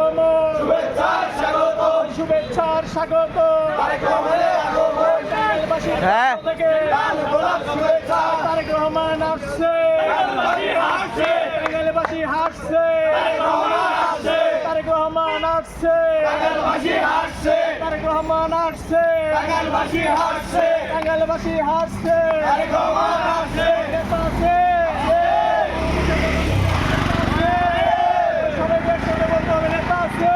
আগমন, শুভেচ্ছার স্বাগত, শুভেচ্ছার স্বাগত। তারেক রহমানের আগমন, টাঙ্গাইলবাসীর হ্যাঁ। পক্ষ থেকে লাল গোলাপ শুভেচ্ছা, তারেক রহমান আসছে, টাঙ্গাইলবাসী হাসছে, টাঙ্গাইলবাসী হাসছে, তারেক রহমান আসছে, তারেক রহমান আসছে, টাঙ্গাইলবাসী হাসছে, তারেক রহমান আসছে, টাঙ্গাইলবাসী হাসছে, টাঙ্গাইলবাসী হাসছে, তারেক রহমান আসছে, নেতা আছে, সবাইকে একসাথে বলতে হবে, নেতা আছে,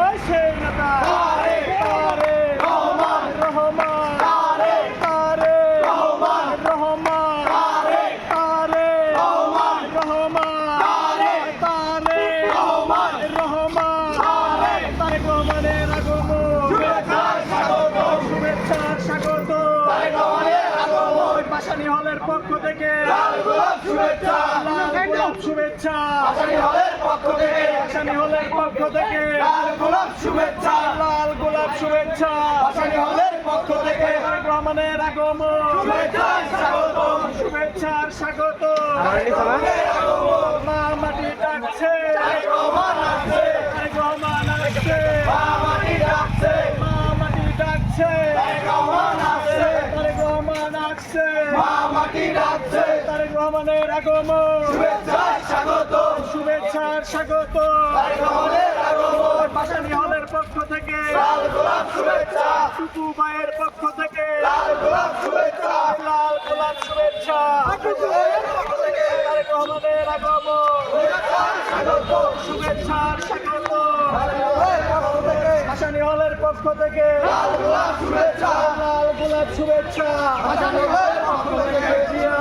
ওই সেই নেতা তারেক রহমান, রহমান, তারেক রহমান, রহমান, তারেক রহমান, তারেক রহমানের আগমন, শুভেচ্ছার স্বাগত, শুভেচ্ছার স্বাগত। তারেক রহমানের আগমন, ভাসানী হলের পক্ষ থেকে লাল গোলাপ শুভেচ্ছা, লাল গোলাপ শুভেচ্ছা, ভাসানী হলের পক্ষ থেকে ভাসানী হলের পক্ষ থেকে লাল গোলাপ শুভেচ্ছা, লাল গোলাপ শুভেচ্ছা, ভাসানী হলের পক্ষ থেকে তারেক রহমানের আগমন, শুভেচ্ছার স্বাগত, শুভেচ্ছার স্বাগত। রহমানের আগমন, মা মাটি ডাকছে, তারেক রহমান আসছে, তারেক রহমান আসছে, মা মাটি ডাকছে, মা মাটি ডাকছে, তারেক রহমান আসছে, তারেক রহমান আসছে, মা মাটি ডাকছে, তারেক রহমানের আগমন, শুভেচ্ছার স্বাগত, শুভেচ্ছার স্বাগত। তারেক রহমানের আগমন, ভাসানী হলের পক্ষ থেকে লাল গোলাপ শুভেচ্ছা, টুকু ভাইয়ের পক্ষ থেকে লাল গোলাপ শুভেচ্ছা, লাল গোলাপ শুভেচ্ছা, তারেক রহমানের আগমন, শুভেচ্ছার স্বাগত, শুভেচ্ছার স্বাগত। পক্ষ থেকে ভাসানী হলের পক্ষ থেকে লাল গোলাপ শুভেচ্ছা, লাল গোলাপ শুভেচ্ছা, ভাসানী হলের পক্ষ থেকে জিয়া